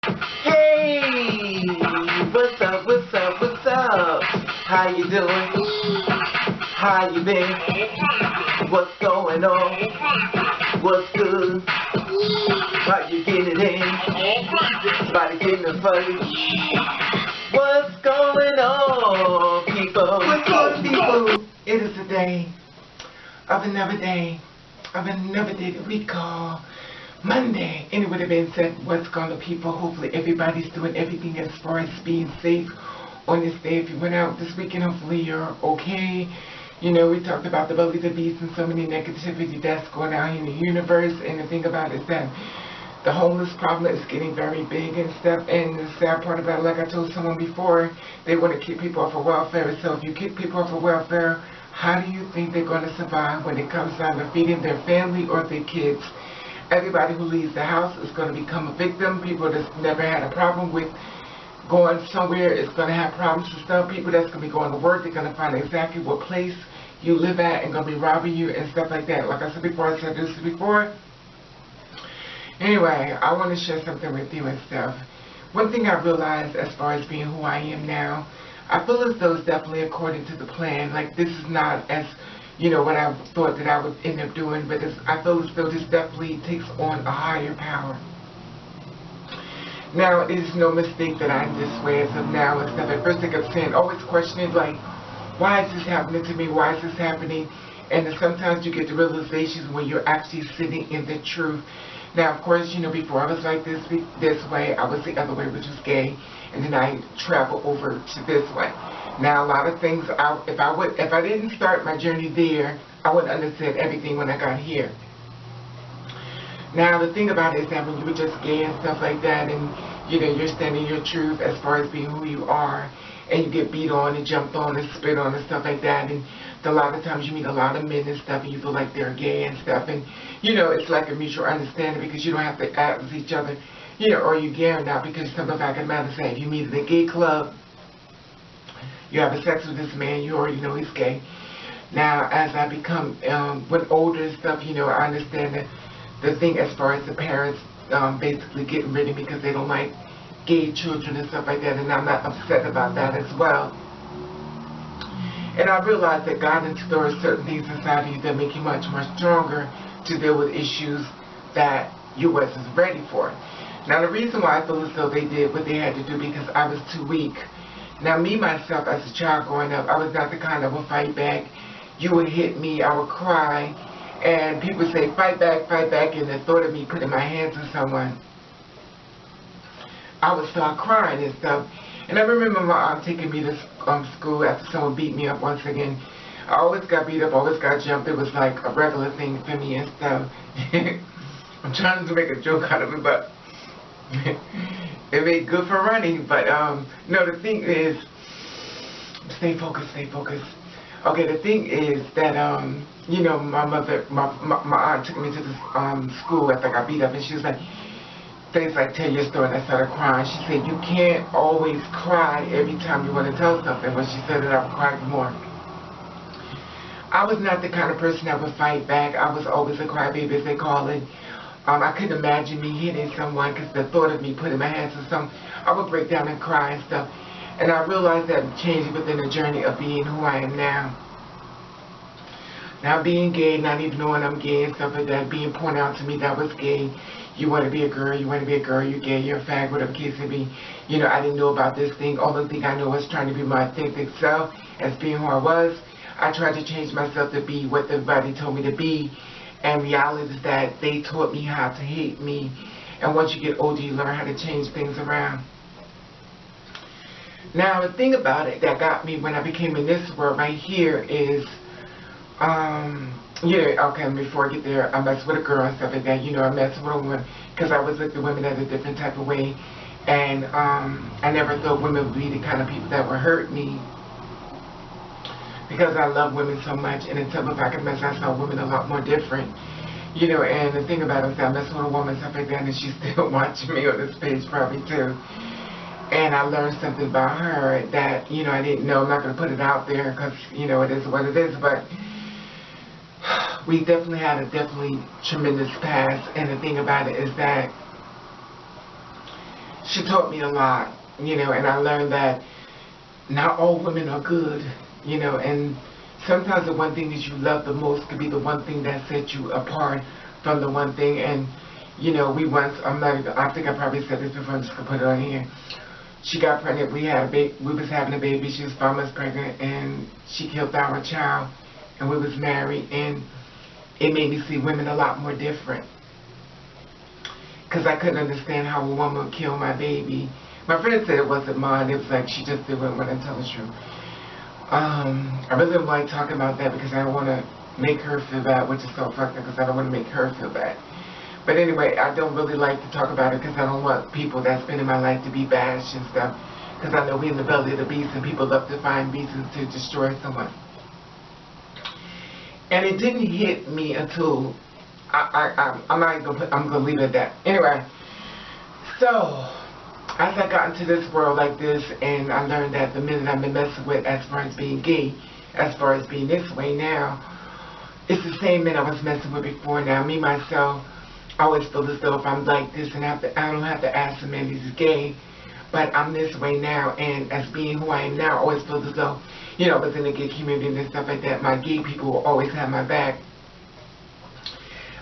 Hey, what's up, what's up, what's up? How you doing? How you been? What's going on? What's good? How you getting it in? Body getting the fuzzy. What's going on, people? What's going on, people? It is a day of another day that we call Monday. And it would have been said, what's going on, people? Hopefully everybody's doing everything as far as being safe on this day. If you went out this weekend, hopefully you're okay. You know, we talked about the belly of the beast and so many negativity that's going on in the universe. And the thing about it is that the homeless problem is getting very big and stuff. And the sad part about it, like I told someone before, they want to keep people off of welfare. So if you keep people off of welfare, how do you think they're going to survive when it comes down to feeding their family or their kids? Everybody who leaves the house is going to become a victim. People that's never had a problem with going somewhere is going to have problems and stuff. People that's going to be going to work, they're going to find exactly what place you live at and going to be robbing you and stuff like that. Like I said before, I said this before. Anyway, I want to share something with you and stuff. One thing I realized as far as being who I am now, I feel as though it's definitely according to the plan. Like, this is not as, you know, what I thought that I would end up doing, but I feel as though this definitely takes on a higher power. Now, it is no mistake that I'm this way as of now and stuff. At first I kept saying, always questioning, like, why is this happening to me? Why is this happening? And then sometimes you get the realizations when you're actually sitting in the truth. Now, of course, you know, before I was like this way, I was the other way, which was gay, and then I traveled over to this way. Now, a lot of things, if I didn't start my journey there, I wouldn't understand everything when I got here. Now, the thing about it is that when you were just gay and stuff like that, and, you know, you're standing your truth as far as being who you are, and you get beat on and jumped on and spit on and stuff like that, and a lot of times you meet a lot of men and stuff, and you feel like they're gay and stuff, and, you know, it's like a mutual understanding because you don't have to ask each other, you know, are you gay or not, because something back in matter say, if you meet at a gay club, you have sex with this man, you already know he's gay. Now, as I become, when older and stuff, you know, I understand that the thing as far as the parents basically getting rid of me because they don't like gay children and stuff like that, and I'm not upset about that as well. And I realize that God instores certain things inside of you that make you much more stronger to deal with issues that you wasn't ready for. Now, the reason why I feel as though they did what they had to do because I was too weak. Now, me, myself, as a child growing up, I was not the kind that would fight back. You would hit me, I would cry, and people would say, fight back, and the thought of me putting my hands on someone, I would start crying and stuff. And I remember my aunt taking me to school after someone beat me up once again. I always got beat up, always got jumped. It was like a regular thing for me and stuff. I'm trying to make a joke out of it, but it made good for running. But no, the thing is, stay focused, stay focused. Okay, the thing is that you know, my aunt took me to this school after I got beat up, and she was like, things like, tell your story, and I started crying. She said, you can't always cry every time you want to tell something. When she said it, I cried more. I was not the kind of person that would fight back. I was always a crybaby, as they call it. I couldn't imagine me hitting someone because the thought of me putting my hands on someone, I would break down and cry and stuff. And I realized that changed within the journey of being who I am now. Now, being gay, not even knowing I'm gay and stuff like that, being pointed out to me that was gay. You want to be a girl, you want to be a girl, you're gay, you're a fag, whatever the case may be. You know, I didn't know about this thing. All the thing I know was trying to be my authentic self as being who I was. I tried to change myself to be what everybody told me to be. And reality is that they taught me how to hate me. And once you get older, you learn how to change things around. Now, the thing about it that got me when I became in this world right here is, yeah, okay, before I get there, I messed with a girl and stuff like that. You know, I messed with a woman because I was with the women at a different type of way. And I never thought women would be the kind of people that would hurt me because I love women so much. And until if I could mess, I saw women a lot more different. You know, and the thing about it is that I messed with a woman and stuff like that, and she's still watching me on this page probably too. And I learned something about her that, you know, I didn't know. I'm not going to put it out there because, you know, it is what it is, but we definitely had a tremendous past. And the thing about it is that she taught me a lot, you know, and I learned that not all women are good, you know, and sometimes the one thing that you love the most could be the one thing that sets you apart from the one thing. And you know, we once, I think I probably said this before, I'm just gonna put it on here. She got pregnant, we was having a baby, she was 5 months pregnant, and she killed our child, and we was married, and it made me see women a lot more different. Because I couldn't understand how a woman would kill my baby. My friend said it wasn't mine, it was like she just didn't want to tell the truth. I really don't like talking about that because I don't want to make her feel bad, which is so fucked up because I don't want to make her feel bad. But anyway, I don't really like to talk about it because I don't want people that's been in my life to be bashed and stuff. Because I know we're in the belly of the beast and people love to find reasons to destroy someone. And it didn't hit me until, I'm going to leave it at that. Anyway, so as I got into this world like this and I learned that the men I've been messing with as far as being gay, as far as being this way now, it's the same men I was messing with before now. Me, myself, I always feel as though if I'm like this and I don't have to ask the man he's gay, but I'm this way now, and as being who I am now, I always feel as though, you know, I was in the gay community and stuff like that, my gay people will always have my back.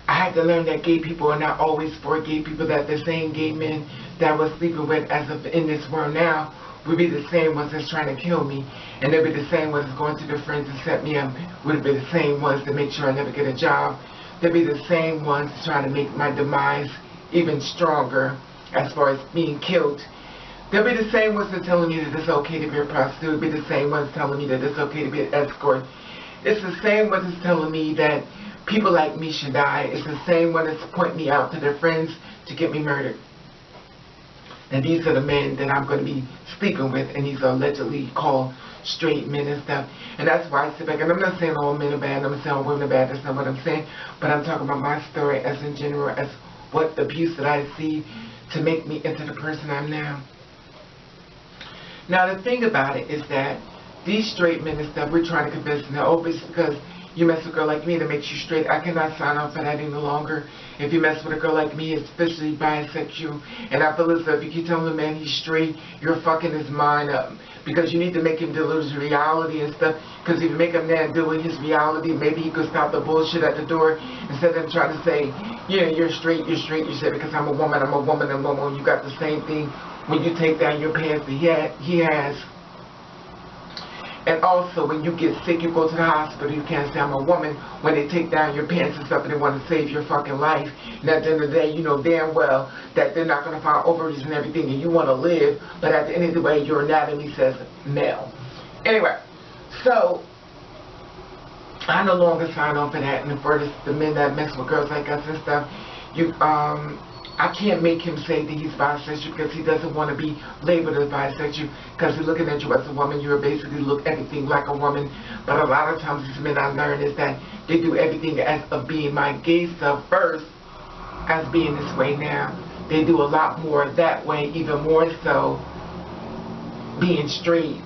I had to learn that gay people are not always for gay people, that the same gay men that I was sleeping with as of in this world now would be the same ones that's trying to kill me, and they'll be the same ones that's going to their friends and set me up, would be the same ones that make sure I never get a job. They'll be the same ones trying to make my demise even stronger as far as being killed. They'll be the same ones that telling me that it's okay to be a prostitute. They'll be the same ones telling me that it's okay to be an escort. It's the same ones that's telling me that people like me should die. It's the same one that's pointing me out to their friends to get me murdered. And these are the men that I'm going to be sleeping with, and these are allegedly called straight men and stuff. And that's why I sit back, and I'm not saying all men are bad, I'm not saying all women are bad, that's not what I'm saying, but I'm talking about my story as in general, as what abuse that I see to make me into the person I'm now. Now the thing about it is that these straight men and stuff, we're trying to convince them, oh, it's because you mess with a girl like me that makes you straight. I cannot sign off for that any longer. If you mess with a girl like me, especially bisexual, and I feel as though if you keep telling the man he's straight, you're fucking his mind up. Because you need to make him deal with his reality and stuff. Because if you make a man deal with his reality, maybe he could stop the bullshit at the door instead of trying to say, yeah, you're straight, you say, because I'm a woman, I'm a woman, I'm a woman. You got the same thing when you take down your pants that he has. And also, when you get sick, you go to the hospital, you can't say I'm a woman when they take down your pants and stuff and they want to save your fucking life. And at the end of the day, you know damn well that they're not going to find ovaries and everything and you want to live, but at the end of the day, your anatomy says male. Anyway, so I no longer sign on for that. And for the men that mess with girls like us and stuff, I can't make him say that he's bisexual because he doesn't want to be labeled as bisexual because he's looking at you as a woman. You basically look everything like a woman. But a lot of times these men I learn is that they do everything as of being my gay self first as being this way now. They do a lot more that way, even more so being straight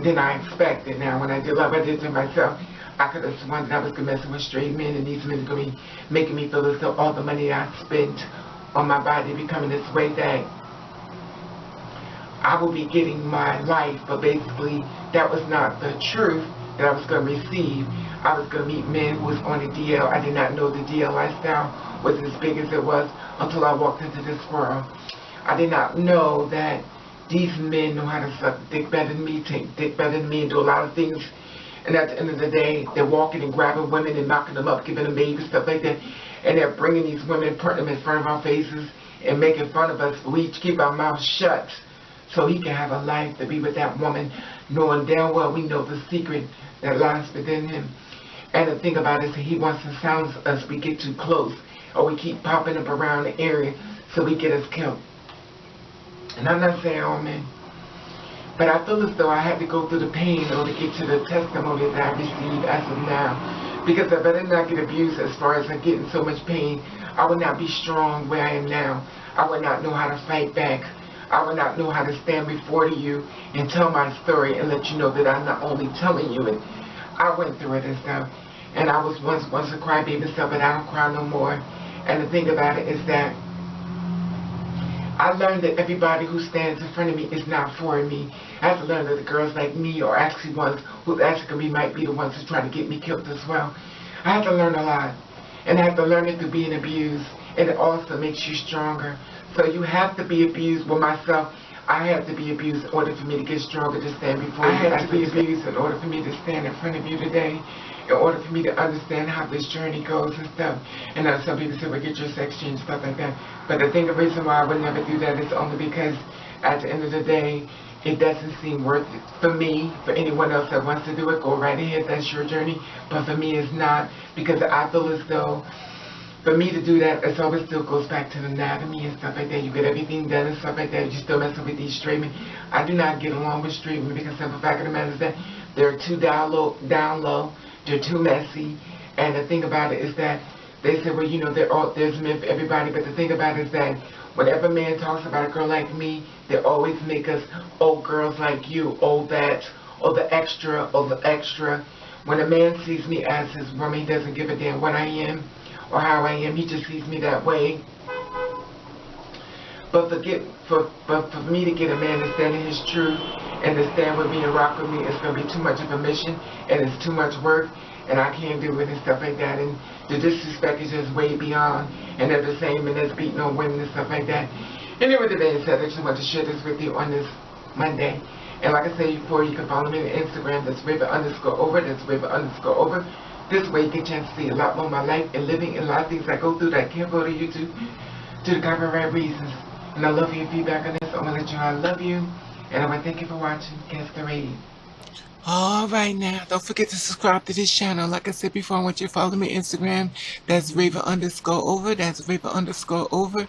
than I expected. Now when I did like I did to myself, I could have sworn that I was messing with straight men and these men are going to be making me feel as though all the money I spent on my body becoming this way that I will be getting my life, but basically that was not the truth that I was going to receive. I was going to meet men who was on the DL. I did not know the DL lifestyle was as big as it was until I walked into this world. I did not know that these men know how to suck dick better than me, take dick better than me, and do a lot of things. And at the end of the day, they're walking and grabbing women and knocking them up, giving them babies, stuff like that. And they're bringing these women, putting them in front of our faces and making fun of us. But we keep our mouths shut so he can have a life to be with that woman, knowing damn well we know the secret that lies within him. And the thing about it is he wants to silence us. We get too close or we keep popping up around the area so we get us killed. And I'm not saying all men. But I feel as though I had to go through the pain in order to get to the testimony that I received as of now. Because if I did not get abused as far as I'm getting so much pain, I would not be strong where I am now. I would not know how to fight back. I would not know how to stand before you and tell my story and let you know that I'm not only telling you it. I went through it and stuff. And I was once a crybaby and stuff, but I don't cry no more. And the thing about it is that I learned that everybody who stands in front of me is not for me. I had to learn that the girls like me are actually ones who actually can be, might be the ones who try to get me killed as well. I had to learn a lot. And I had to learn it through being abused. And it also makes you stronger. So you have to be abused. With myself, I had to be abused in order for me to get stronger to stand before you. I had to be abused in order for me to stand in front of you today, in order for me to understand how this journey goes and stuff. And some people say, well, get your sex change, stuff like that. But the reason why I would never do that is only because at the end of the day, it doesn't seem worth it for me. For anyone else that wants to do it, go right ahead, that's your journey. But for me, it's not, because I feel as though for me to do that, it always still goes back to the anatomy and stuff like that. You get everything done and stuff like that. You still messing with these straight men. I do not get along with straight men because the simple fact of the matter is that they're too down low, they're too messy. And the thing about it is that they say, well, you know, there's men for everybody. But the thing about it is that whenever a man talks about a girl like me, they always make us, oh, girls like you, oh, that, or the extra, or the extra. When a man sees me as his woman, he doesn't give a damn what I am or how I am. He just sees me that way. But for me to get a man to stand in his truth and to stand with me and rock with me, it's going to be too much of a mission and it's too much work, and I can't do it and stuff like that. And the disrespect is just way beyond. And they're the same men that's beating on women and stuff like that. Anyway, with the being said, I just want to share this with you on this Monday. And like I said before, you can follow me on Instagram. That's River_over. That's River_over. This way you get a chance to see a lot more of my life and living and a lot of things I go through that I can't go to YouTube due to copyright reasons. And I love your feedback on this. I'm going to let you know I love you. And I want to thank you for watching Casper Radio. Alright now, don't forget to subscribe to this channel. Like I said before, I want you to follow me on Instagram. That's River_over. That's River_over.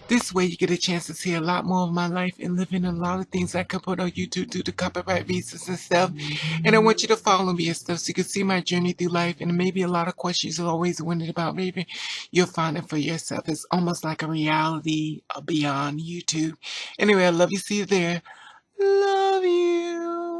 This way you get a chance to see a lot more of my life and living a lot of things I can put on YouTube due to copyright reasons and stuff. And I want you to follow me and stuff so you can see my journey through life. And maybe a lot of questions you always wondered about Raven, you'll find it for yourself. It's almost like a reality beyond YouTube. Anyway, I love you. See you there. Love you.